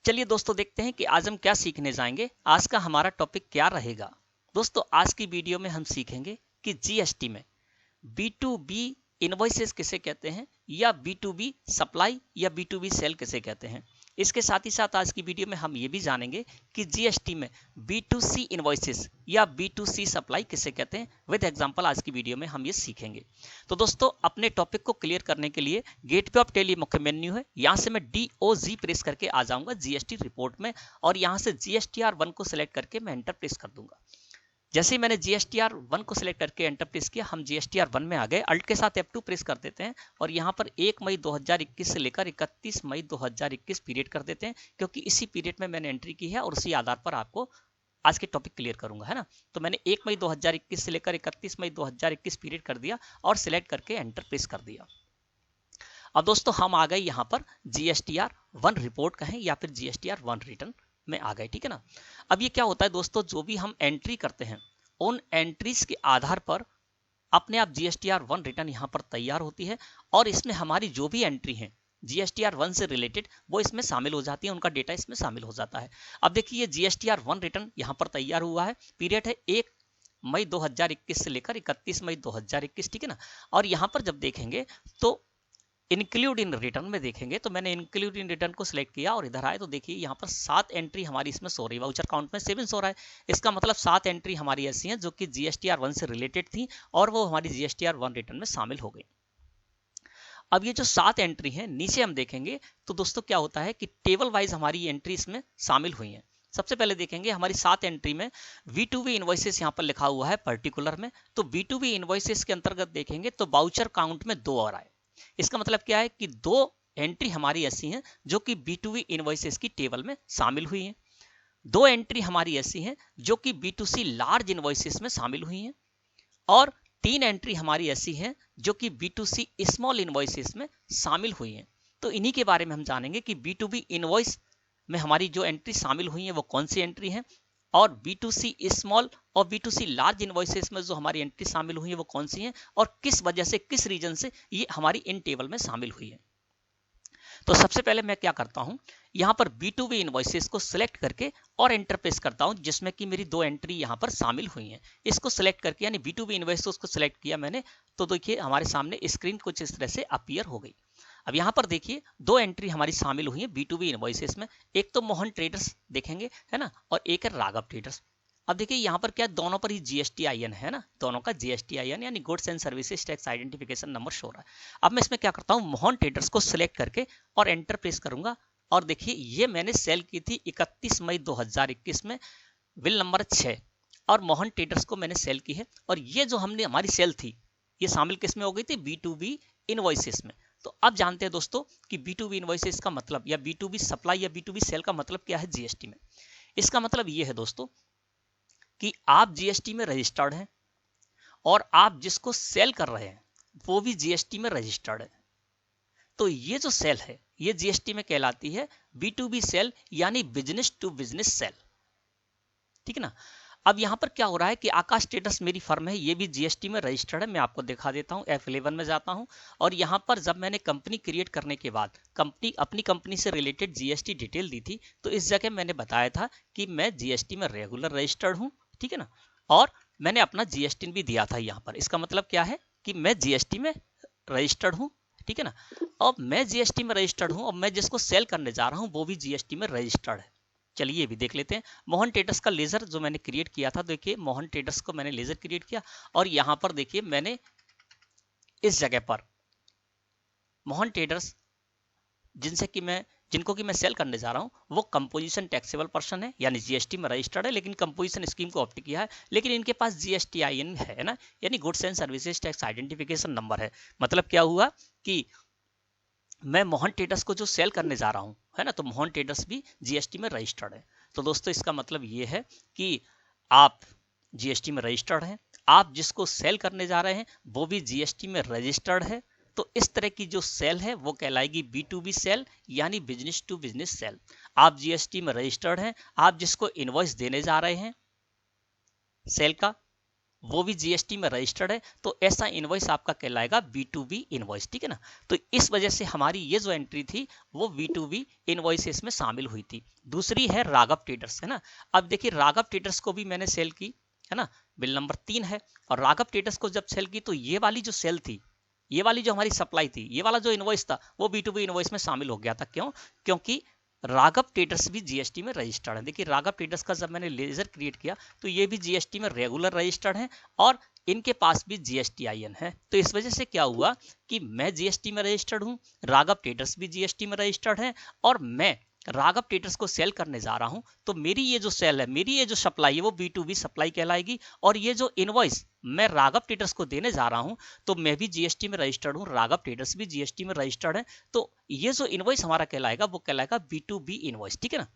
चलिए दोस्तों देखते हैं कि आज हम क्या सीखने जाएंगे। आज का हमारा टॉपिक क्या रहेगा। दोस्तों आज की वीडियो में हम सीखेंगे कि जीएसटी में B2B इनवॉइसेस किसे कहते हैं या B2B सप्लाई या B2B सेल किसे कहते हैं। इसके साथ ही साथ आज की वीडियो में हम ये भी जानेंगे कि जीएसटी में B2C इनवॉइसेस या B2C सप्लाई किसे कहते हैं। विद एग्जांपल आज की वीडियो में हम ये सीखेंगे। तो दोस्तों अपने टॉपिक को क्लियर करने के लिए गेटवे ऑफ टेली मुख्य मेन्यू है, यहाँ से मैं DOG प्रेस करके आ जाऊंगा जीएसटी रिपोर्ट में और यहाँ से GSTR1 को सिलेक्ट करके मैं एंटर प्रेस कर दूंगा। जैसे ही मैंने GSTR1 को सिलेक्ट करके एंटर प्रेस किया, हम GSTR1 में आ गए। अल्ट के साथ F2 प्रेस कर देते हैं और यहाँ पर 1 मई 2021 से लेकर 31 मई 2021 पीरियड कर देते हैं, क्योंकि इसी पीरियड में मैंने एंट्री की है और उसी आधार पर आपको आज के टॉपिक क्लियर करूंगा, है ना। तो मैंने 1 मई 2021 से लेकर 31 मई 2021 पीरियड कर दिया और सिलेक्ट करके एंटर प्रेस कर दिया। अब दोस्तों हम आ गए यहाँ पर GSTR1 रिपोर्ट कहें या फिर GSTR1 रिटर्न में आ गए, ठीक है ना। अब ये क्या होता है दोस्तों, जो भी हम एंट्री करते हैं उन एंट्रीज के आधार पर अपने आप GSTR1 रिटर्न यहाँ पर तैयार होती है और इसमें हमारी जो भी एंट्री है GSTR1 से रिलेटेड वो इसमें शामिल हो जाती है, उनका डेटा इसमें शामिल हो जाता है। अब देखिए GSTR1 रिटर्न यहाँ पर तैयार हुआ है। पीरियड है 1 मई 2021 से लेकर 31 मई 2021, ठीक है ना। और यहाँ पर जब देखेंगे तो इंक्लूड इन रिटर्न में देखेंगे तो मैंने इंक्लूड इन रिटर्न को सिलेक्ट किया और इधर आए तो देखिए यहाँ पर 7 एंट्री हमारी इसमें सो रही है। वाउचर काउंट में 7 सो रहा है। इसका मतलब 7 एंट्री हमारी ऐसी हैं जो कि GSTR1 से रिलेटेड थी और वो हमारी GSTR1 रिटर्न में शामिल हो गई। अब ये जो 7 एंट्री हैं नीचे हम देखेंगे तो दोस्तों क्या होता है कि टेबल वाइज हमारी एंट्री इसमें शामिल हुई है। सबसे पहले देखेंगे हमारी 7 एंट्री में B2B इनवॉइसेस यहाँ पर लिखा हुआ है पर्टिकुलर में। तो B2B इनवॉइसेस के अंतर्गत देखेंगे तो वाउचर काउंट में 2 और आए। इसका मतलब क्या है कि 2 एंट्री हमारी ऐसी हैं जो कि B2B इनवॉइसेस की टेबल में शामिल हुई हैं। 2 एंट्री हमारी ऐसी हैं जो कि B2C लार्ज इनवॉइसेस में शामिल हुई हैं और 3 एंट्री हमारी ऐसी हैं जो कि B2C स्मॉल इनवॉइसेस में शामिल हुई हैं। तो इन्हीं के बारे में हम जानेंगे कि B2B इनवॉइस में हमारी जो एंट्री शामिल हुई हैं वो कौन सी एंट्री हैं और B2C स्मॉल और B2C लार्ज इनवॉइसेस में जो हमारी एंट्री शामिल हुई है वो कौन सी हैं और किस वजह से, किस रीजन से ये हमारी इन टेबल में शामिल हुई है। तो सबसे पहले मैं क्या करता हूं, यहां पर B2B इनवॉइसेस को सिलेक्ट करके और एंटर प्रेस करता हूं जिसमें कि मेरी 2 एंट्री यहां पर शामिल हुई हैं। इसको सिलेक्ट करके यानी B2B इनवॉइसेस को सिलेक्ट किया मैंने, तो देखिए हमारे सामने स्क्रीन कुछ इस तरह से अपीयर हो गई। अब यहाँ पर देखिए 2 एंट्री हमारी शामिल हुई है B2B इनवॉइसेस में। एक तो मोहन ट्रेडर्स देखेंगे, है ना, और एक है राघव ट्रेडर्स। अब देखिए यहाँ पर क्या दोनों पर ही GSTIN है ना, दोनों का GSTIN यानी goods and services tax identification number show रहा है। अब मैं इसमें क्या करता हूँ, मोहन ट्रेडर्स को सिलेक्ट करके और एंटर प्रेस करूंगा और देखिए ये मैंने सेल की थी 31 मई 2021 में बिल नंबर 6 और मोहन ट्रेडर्स को मैंने सेल की है और ये जो हमने हमारी सेल थी ये शामिल किस में हो गई थी, B2B इनवॉइसेस में। तो अब जानते हैं दोस्तों कि B2B इनवॉइसेस का मतलब या B2B सप्लाई या B2B सेल का मतलब क्या है जीएसटी में। इसका मतलब ये है दोस्तों कि आप जीएसटी में रजिस्टर्ड हैं और आप जिसको सेल कर रहे हैं वो भी जीएसटी में रजिस्टर्ड है। तो ये जो सेल है ये जीएसटी में कहलाती है B2B सेल यानी बिजनेस टू बिजनेस सेल, ठीक है ना। अब यहाँ पर क्या हो रहा है कि आकाश ट्रेडर्स मेरी फर्म है, ये भी जीएसटी में रजिस्टर्ड है। मैं आपको दिखा देता हूँ, F11 में जाता हूँ और यहाँ पर जब मैंने कंपनी क्रिएट करने के बाद अपनी कंपनी से रिलेटेड जीएसटी डिटेल दी थी तो इस जगह मैंने बताया था कि मैं जीएसटी में रेगुलर रजिस्टर्ड हूँ, ठीक है ना, और मैंने अपना जीएसटी भी दिया था यहाँ पर। इसका मतलब क्या है कि मैं जीएसटी में रजिस्टर्ड हूँ, ठीक है ना। अब मैं जीएसटी में रजिस्टर्ड हूँ और मैं जिसको सेल करने जा रहा हूँ वो भी जीएसटी में रजिस्टर्ड है। चलिए ये भी देख लेते हैं। मोहन ट्रेडर्स का लेजर जो मैंने क्रिएट किया था, देखिए मोहन ट्रेडर्स को मैंने लेजर क्रिएट किया और यहाँ पर देखिए मैंने इस जगह पर मोहन ट्रेडर्स जिनको कि मैं सेल करने जा रहा हूँ वो कंपोजिशन टैक्सेबल पर्सन है यानी जीएसटी में रजिस्टर्ड है, लेकिन कंपोजिशन स्कीम को ऑप्ट किया है, लेकिन इनके पास GSTIN है ना, यानी goods and services tax identification number है। मतलब क्या हुआ कि मैं मोहन ट्रेडर्स को जो सेल करने जा रहा हूं, है ना, तो मोहन ट्रेडर्स भी जीएसटी में रजिस्टर्ड है। तो दोस्तों इसका मतलब ये है कि आप जीएसटी में रजिस्टर्ड हैं, आप जिसको सेल करने जा रहे हैं वो भी जीएसटी में रजिस्टर्ड है। तो इस तरह की जो सेल है वो कहलाएगी B2B सेल यानी बिजनेस टू बिजनेस सेल। आप जीएसटी में रजिस्टर्ड हैं, आप जिसको इनवॉइस देने जा रहे हैं सेल का वो भी जीएसटी में रजिस्टर्ड है, तो ऐसा इनवॉइस आपका कहलाएगा B2B इनवॉइस, ठीक है ना। तो इस वजह से हमारी ये जो एंट्री थी वो B2B इनवॉइसेस में शामिल हुई थी। दूसरी है राघव ट्रेडर्स, है ना। अब देखिए राघव ट्रेडर्स को भी मैंने सेल की, है ना, बिल नंबर 3 है। और राघव ट्रेडर्स को जब सेल की तो ये वाली जो सेल थी, ये वाली जो हमारी सप्लाई थी, ये वाला जो इनवॉइस था वो B2B इनवॉइस में शामिल हो गया था। क्यों? क्योंकि राघव ट्रेडर्स भी जीएसटी में रजिस्टर्ड है। देखिए राघव ट्रेडर्स का जब मैंने लेजर क्रिएट किया तो ये भी जीएसटी में रेगुलर रजिस्टर्ड है और इनके पास भी GSTIN है। तो इस वजह से क्या हुआ कि मैं जीएसटी में रजिस्टर्ड हूँ, राघव ट्रेडर्स भी जीएसटी में रजिस्टर्ड है और मैं राघव ट्रेडर्स को सेल करने जा रहा हूं, तो मेरी ये जो सेल है, मेरी ये जो सप्लाई है वो B2B सप्लाई कहलाएगी। और ये जो इनवॉइस मैं राघव ट्रेडर्स को देने जा रहा हूं, तो मैं भी जीएसटी में रजिस्टर्ड हूं, राघव ट्रेडर्स भी जीएसटी में रजिस्टर्ड है। तो ये जो इनवॉइस हमारा कहलाएगा वो कहलाएगा B2B इनवॉइस, ठीक है ना।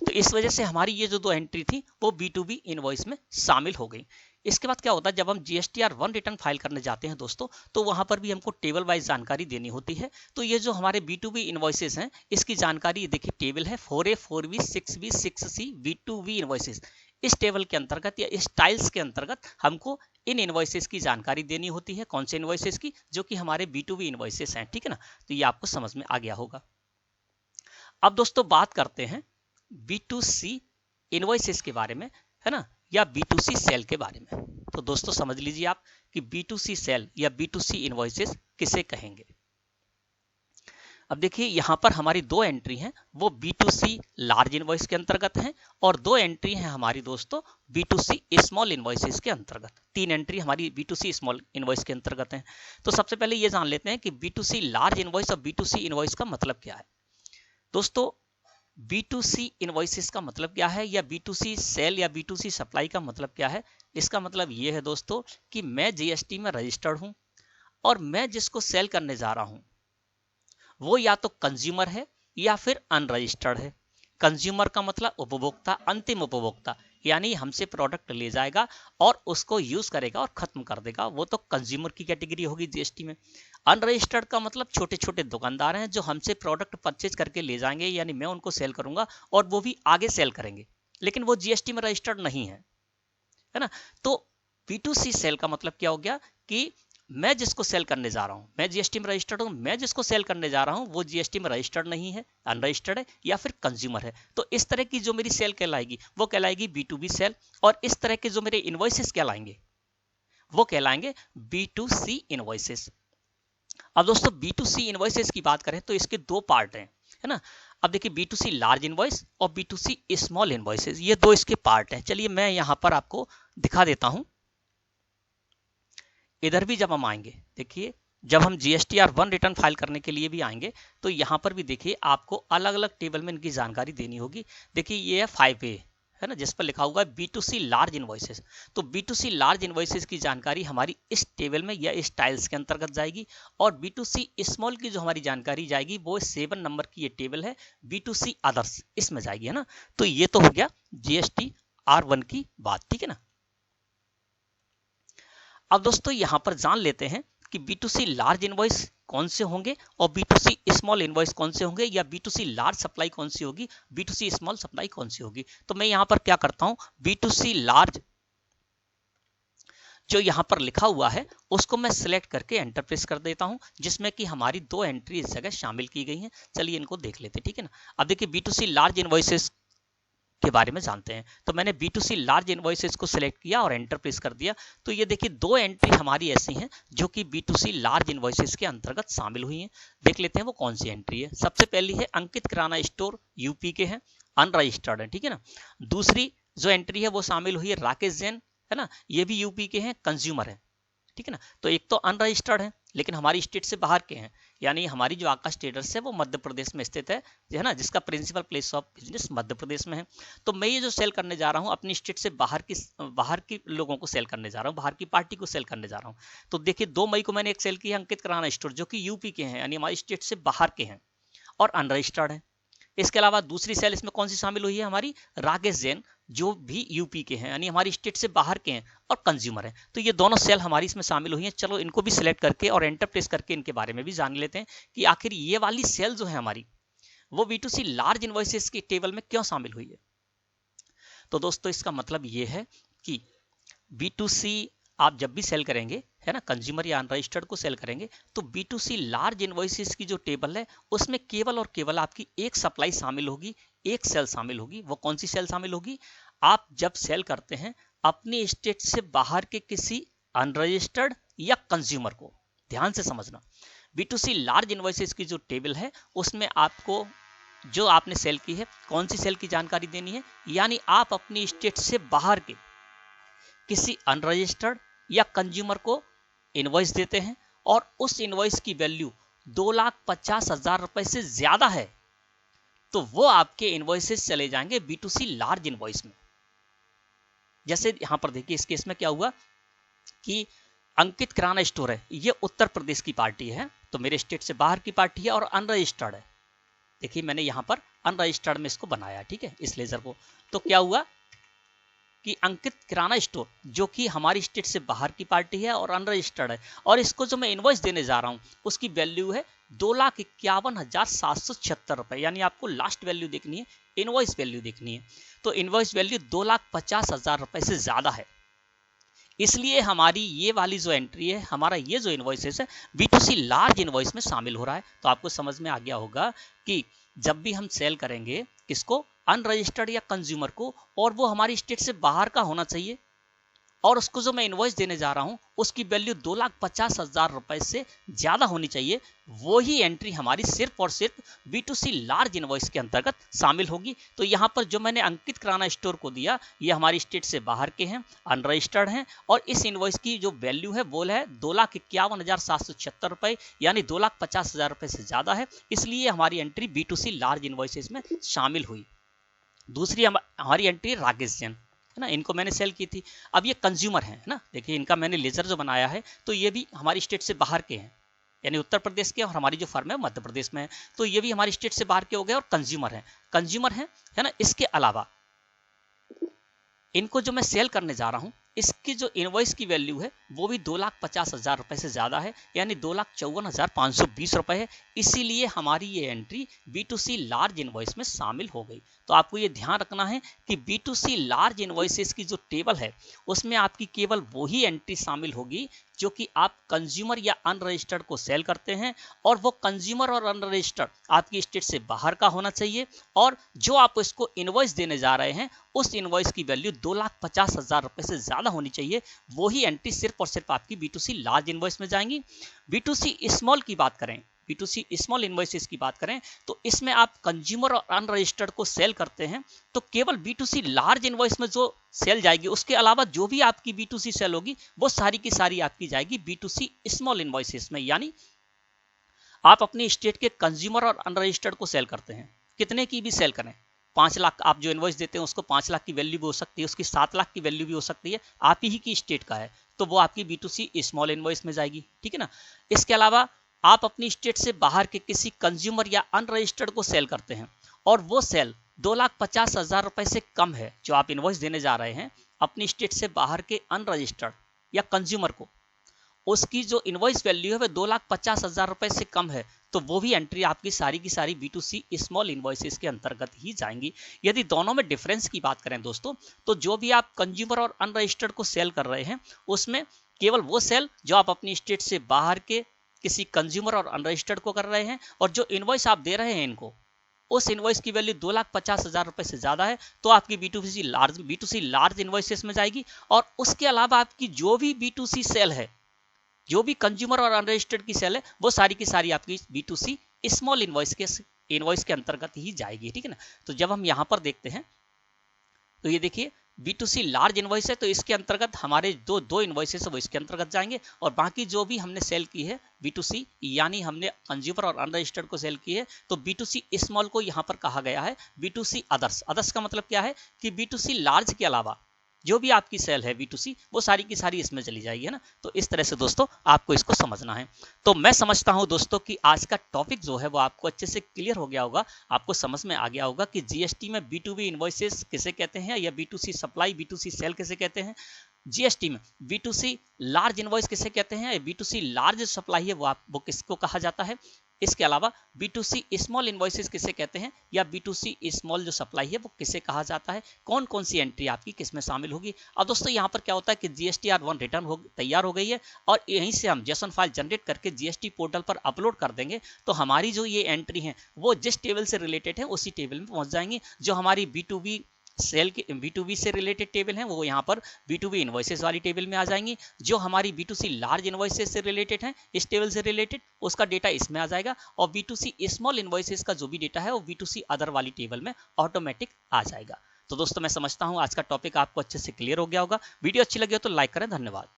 तो इस वजह से हमारी ये जो दो एंट्री थी वो B2B इनवॉइस में शामिल हो गई। इसके बाद क्या होता है, जब हम GSTR1 रिटर्न फाइल करने जाते हैं दोस्तों, तो वहां पर भी हमको टेबल वाइज जानकारी देनी होती है। तो ये जो हमारे B2B इनवॉइसेस हैं, इसकी जानकारी देखिए टेबल है 4A 4B 6B 6C B2B invoices. इस टेबल के अंतर्गत या इस टाइल्स के अंतर्गत हमको इन इनवॉइसेस की जानकारी देनी होती है। कौन से इनवॉइसेस की? जो कि हमारे B2B इनवॉइसेस हैं, ठीक है ना। तो ये आपको समझ में आ गया होगा। अब दोस्तों बात करते हैं B2C इनवॉइसेस के बारे में, है ना, या B2C सेल के बारे में। तो दोस्तों समझ लीजिए आप कि B2C सेल या B2C इनवॉइसेस किसे कहेंगे। अब देखिए यहां पर हमारी दो एंट्री हैं, वो B2C लार्ज इनवॉइस के अंतर्गत हैं और दो एंट्री हैं हमारी दोस्तों B2C स्मॉल इनवॉइसेस के अंतर्गत। तीन एंट्री हमारी B2C स्मॉल इनवॉइस के अंतर्गत हैं। तो सबसे पहले ये जान लेते हैं कि B2C लार्ज इनवॉइस और B2C इनवॉइस का मतलब क्या है। दोस्तों B2C इनवॉइसेस का मतलब क्या है, या B2C सेल या B2C सप्लाई का मतलब क्या है। इसका मतलब ये है दोस्तों कि मैं जीएसटी में रजिस्टर्ड हूं और मैं जिसको सेल करने जा रहा हूं वो या तो कंज्यूमर है या फिर अनरजिस्टर्ड है। कंज्यूमर का मतलब उपभोक्ता, अंतिम उपभोक्ता, यानी हमसे प्रोडक्ट ले जाएगा और उसको यूज करेगा और खत्म कर देगा, वो तो कंज्यूमर की कैटेगरी होगी जीएसटी में। अनरजिस्टर्ड का मतलब छोटे छोटे दुकानदार हैं जो हमसे प्रोडक्ट परचेज करके ले जाएंगे, यानी मैं उनको सेल करूंगा और वो भी आगे सेल करेंगे, लेकिन वो जीएसटी में रजिस्टर्ड नहीं है ना। तो B2C सेल का मतलब क्या हो गया कि मैं जिसको सेल करने जा रहा हूं, मैं जीएसटी में रजिस्टर्ड हूं, मैं जिसको सेल करने जा रहा हूं वो जीएसटी में रजिस्टर्ड नहीं है, अनरजिस्टर्ड है या फिर कंज्यूमर है। तो इस तरह की जो मेरी सेल कहलाएगी वो कहलाएगी B2B सेल, और इस तरह के जो मेरे इनवॉइसेस कहलाएंगे वो कहलाएंगे B2C इनवॉइसेस। अब दोस्तों B2C इनवॉइसेस की बात करें तो इसके दो पार्ट हैं, है ना। अब देखिए B2C लार्ज इनवॉइस और B2C स्मॉल इनवॉइसेस, ये दो इसके पार्ट हैं। चलिए मैं यहां पर आपको दिखा देता हूं। इधर भी जब हम आएंगे, देखिए जब हम GSTR1 रिटर्न फाइल करने के लिए भी आएंगे तो यहां पर भी देखिए आपको अलग अलग टेबल में इनकी जानकारी देनी होगी। देखिए ये है 5A, है ना, जिस पर लिखा हुआ है B2C लार्ज इनवॉइसेस। तो B2C लार्ज इनवॉइसेस की जानकारी हमारी इस टेबल में या इस टाइल्स के अंतर्गत जाएगी, और B2C स्मॉल की जो हमारी जानकारी जाएगी वो 7 नंबर की ये टेबल है B2C अदर्स, इसमें जाएगी, है ना। तो ये तो हो गया GSTR1 की बात, ठीक है ना। अब दोस्तों यहां पर जान लेते हैं कि B2C लार्ज इनवॉइस कौन से होंगे और B2C स्मॉल इनवॉइस कौन से होंगे, या B2C लार्ज सप्लाई कौन सी होगी, B2C स्मॉल सप्लाई कौन सी होगी। तो मैं यहां पर क्या करता हूं, B2C लार्ज जो यहां पर लिखा हुआ है उसको मैं सिलेक्ट करके एंटर प्रेस कर देता हूं, जिसमें कि हमारी दो एंट्री इस जगह शामिल की गई हैं। चलिए इनको देख लेते हैं, ठीक है ना। अब देखिए B2C लार्ज इनवॉइसेस के बारे में जानते हैं। तो मैंने B2C लार्ज इनवॉइसेस को सिलेक्ट किया और एंटर प्रेस कर दिया। तो ये देखिए दो एंट्री हमारी ऐसी हैं जो कि B2C लार्ज इनवॉइसेस के अंतर्गत शामिल हुई हैं। देख लेते हैं वो कौन सी एंट्री है। सबसे पहली है अंकित किराना स्टोर, यूपी के हैं, अनरजिस्टर्ड है, ठीक है ना। दूसरी जो एंट्री है वो शामिल हुई है राकेश जैन, है ना, ये भी यूपी के हैं, कंज्यूमर है, ठीक है ना। तो एक तो अनरजिस्टर्ड है लेकिन हमारी स्टेट से बाहर के हैं, यानी हमारी जो आकाश ट्रेडर्स है वो मध्य प्रदेश में स्थित है ना, जिसका principal place of business Madhya Pradesh में है। तो मैं ये जो सेल करने जा रहा हूँ अपनी स्टेट से बाहर की लोगों को सेल करने जा रहा हूँ, बाहर की पार्टी को सेल करने जा रहा हूँ। तो देखिए 2 मई को मैंने एक सेल की अंकित किराना स्टोर, जो कि यूपी के हैं, यानी हमारी स्टेट से बाहर के हैं और अनरजिस्टर्ड है। इसके अलावा दूसरी सेल इसमें कौन सी शामिल हुई है, हमारी राकेश जैन, जो भी यूपी के हैं, यानी हमारी स्टेट से बाहर के हैं और कंज्यूमर हैं। तो ये दोनों सेल हमारी इसमें शामिल हुई हैं। चलो इनको भी सिलेक्ट करके और एंटर प्रेस करके इनके बारे में भी जान लेते हैं कि आखिर ये वाली सेल जो है हमारी वो B2C लार्ज इनवॉइसेस की टेबल में क्यों शामिल हुई है। तो दोस्तों इसका मतलब ये है कि B2C आप जब भी सेल करेंगे, है ना, कंज्यूमर या अनरजिस्टर्ड को सेल करेंगे, तो B2C लार्ज इनवॉइसेस की जो टेबल है उसमें केवल और केवल आपकी एक सप्लाई शामिल होगी, एक सेल शामिल होगी। वो कौन सी सेल शामिल होगी? आप जब सेल करते हैं अपनी स्टेट से बाहर के किसी अनरजिस्टर्ड या कंज्यूमर को। ध्यान से समझना, B2C लार्ज इनवॉइसेस की जो टेबल है उसमें आपको जो आपने सेल की है कौन सी सेल की जानकारी देनी है, यानी आप अपनी स्टेट से बाहर के किसी अनरजिस्टर्ड या कंज्यूमर को इनवॉइस देते हैं और उस इनवॉइस की वैल्यू 2,50,000 रुपए से ज्यादा है, तो वो आपके इनवॉइसेस चले जाएंगे B2C लार्ज इनवॉइस में। जैसे यहां पर देखिए इस केस में क्या हुआ कि अंकित किराना स्टोर है, ये उत्तर प्रदेश की पार्टी है, तो मेरे स्टेट से बाहर की पार्टी है और अनरजिस्टर्ड है। देखिए मैंने यहां पर अनरजिस्टर्ड में इसको बनाया, ठीक है, इस लेजर को। तो क्या हुआ कि अंकित किराना स्टोर जो कि हमारी स्टेट से बाहर की पार्टी है और अनरजिस्टर्ड है, और इसको जो मैं इनवॉइस देने जा रहा हूं उसकी वैल्यू है 2,51,776 रुपए, यानी आपको लास्ट वैल्यू देखनी है, इनवॉइस वैल्यू देखनी है। तो इनवॉइस वैल्यू 2,50,000 रुपए से ज्यादा है, इसलिए हमारी ये वाली जो एंट्री है, हमारा ये जो इनवॉइसेस है B2C लार्ज इनवॉइस में शामिल हो रहा है। तो आपको समझ में आ गया होगा कि जब भी हम सेल करेंगे किसको, अनरजिस्टर्ड या कंज्यूमर को, और वो हमारी स्टेट से बाहर का होना चाहिए, और उसको जो मैं इनवॉइस देने जा रहा हूं उसकी वैल्यू 2,50,000 रुपए से ज्यादा होनी चाहिए, वो ही एंट्री हमारी सिर्फ और सिर्फ B2C लार्ज इनवॉइस के अंतर्गत शामिल होगी। तो यहां पर जो मैंने अंकित किराना स्टोर को दिया, ये हमारी स्टेट से बाहर के हैं, अनरजिस्टर्ड हैं, और इस इनवॉइस की जो वैल्यू है वो है 2,51,776 रुपए, यानी 2,50,000 रुपए से ज्यादा है, इसलिए हमारी एंट्री B2C लार्ज इनवॉइसेस में शामिल हुई। दूसरी हमारी एंट्री राकेश जैन, है ना, इनको मैंने सेल की थी। अब ये कंज्यूमर है ना, देखिए इनका मैंने लेजर जो बनाया है, तो ये भी हमारी स्टेट से बाहर के हैं, यानी उत्तर प्रदेश के, और हमारी जो फर्म है मध्य प्रदेश में है, तो ये भी हमारी स्टेट से बाहर के हो गए और कंज्यूमर है, है ना। इसके अलावा इनको जो मैं सेल करने जा रहा हूं इसकी जो इनवॉइस की वैल्यू है वो भी 2,50,000 रुपए से ज्यादा है, यानी 2,54,520 रुपए है, इसीलिए हमारी ये एंट्री B2C लार्ज इनवॉइस में शामिल हो गई। तो आपको ये ध्यान रखना है कि B2C लार्ज इनवॉइसेस की जो टेबल है उसमें आपकी केवल वही एंट्री शामिल होगी जो कि आप कंज्यूमर या अनरजिस्टर्ड को सेल करते हैं, और वो कंज्यूमर और अनरजिस्टर्ड आपकी स्टेट से बाहर का होना चाहिए, और जो आप इसको इनवॉइस देने जा रहे हैं उस इनवॉइस की वैल्यू 2,50,000 रुपए से ज्यादा होनी चाहिए, वो ही एंट्री सिर्फ और सिर्फ आपकी B2C लार्ज इनवॉइस में जाएंगी। B2C स्मॉल की बात करें, B2C स्मॉल इनवॉइसेस की बात करें, तो इसमें आप कंज्यूमर और अनरजिस्टर्ड को सेल करते हैं, तो केवल B2C लार्ज इनवॉइस में जो सेल जाएगी, उसके अलावा जो भी आपकी B2C सेल होगी वो सारी की सारी आपकी जाएगी B2C स्मॉल इनवॉइसेस में। यानी आप अपनी स्टेट के कंज्यूमर और अनरजिस्टर्ड को सेल करते हैं, कितने की भी सेल करें, 5 लाख आप जो इनवॉइस देते हैं उसको 5 लाख की वैल्यू भी हो सकती है, उसकी 7 लाख की वैल्यू भी हो सकती है, आप ही की स्टेट का है, तो वो आपकी B2C स्मॉल इनवॉइस में जाएगी, ठीक है ना। इसके अलावा आप अपनी स्टेट से बाहर के किसी कंज्यूमर या अनरजिस्टर्ड को सेल करते हैं, और वो सेल 2,50,000 रुपए से कम है, जो आप इनवॉइस देने जा रहे हैं अपनी स्टेट से बाहर के अनरजिस्टर्ड या कंज्यूमर को, उसकी जो इनवॉइस वैल्यू है वह 2,50,000 रुपए से कम है, तो वो भी एंट्री आपकी सारी की सारी B2C स्मॉल इनवॉइसेस के अंतर्गत ही जाएंगी। यदि दोनों में डिफरेंस की बात करें दोस्तों, तो जो भी आप कंज्यूमर और अनरजिस्टर्ड को सेल कर रहे हैं उसमें केवल वो सेल जो आप अपनी स्टेट से बाहर के किसी कंज्यूमर और अनरजिस्टर्ड को कर रहे हैं, और जो इनवॉइस आप दे रहे हैं इनको, उस इनवॉइस की वैल्यू 2,50,000 रुपए से ज्यादा है, तो आपकी B2C लार्ज इनवॉइसेस में जाएगी। और उसके अलावा आपकी जो भी B2C सेल है, जो भी कंज्यूमर और अनरजिस्टर्ड की सेल है, वो सारी की सारी आपकी B2C स्मॉल इनवॉइस के अंतर्गत ही जाएगी, ठीक है ना। तो जब हम यहां पर देखते हैं तो ये देखिए B2C लार्ज इनवॉइस है, तो इसके अंतर्गत हमारे दो इनवॉइसेस है वो इसके अंतर्गत जाएंगे, और बाकी जो भी हमने सेल की है B2C, यानी हमने कंज्यूमर और अनरजिस्टर्ड को सेल की है, तो B2C स्मॉल को यहाँ पर कहा गया है B2C अदर्स। अदर्स का मतलब क्या है कि B2C लार्ज के अलावा जो भी आपकी सेल है B2C, वो सारी की सारी इसमें चली जाएगी, है ना। तो इस तरह से दोस्तों आपको इसको समझना है। तो मैं समझता हूं दोस्तों कि आज का टॉपिक जो है वो आपको अच्छे से क्लियर हो गया होगा, आपको समझ में आ गया होगा कि GST में B2B इनवॉइसेस किसे कहते हैं, या B2C सप्लाई B2C सेल किसे कहते हैं, GST में B2C लार्ज इनवॉइस किसे कहते हैं, B2C लार्ज सप्लाई है वो किसको कहा जाता है, इसके अलावा B2C स्मॉल इन्वॉइसेस किसे कहते हैं या B2C स्मॉल जो सप्लाई है वो किसे कहा जाता है, कौन कौन सी एंट्री आपकी किसमें शामिल होगी। अब दोस्तों यहाँ पर क्या होता है कि GSTR1 रिटर्न तैयार हो गई है और यहीं से हम JSON फाइल जनरेट करके GST पोर्टल पर अपलोड कर देंगे तो हमारी जो ये एंट्री है वो जिस टेबल से रिलेटेड है उसी टेबल में पहुंच जाएंगी। जो हमारी B2B सेल के B2B से रिलेटेड टेबल हैं वो यहाँ पर B2B इन्वॉइसेस वाली टेबल में आ जाएंगी। जो हमारी B2C लार्ज इन्वॉइसेस से रिलेटेड हैं इस टेबल से रिलेटेड उसका डेटा इसमें आ जाएगा और B2C स्मॉल इन्वॉइसेस का जो भी डेटा है वो B2C अदर वाली टेबल में ऑटोमेटिक आ जाएगा। तो दोस्तों मैं समझता हूँ आज का टॉपिक आपको अच्छे से क्लियर हो गया होगा। वीडियो अच्छी लगी हो तो लाइक करें। धन्यवाद।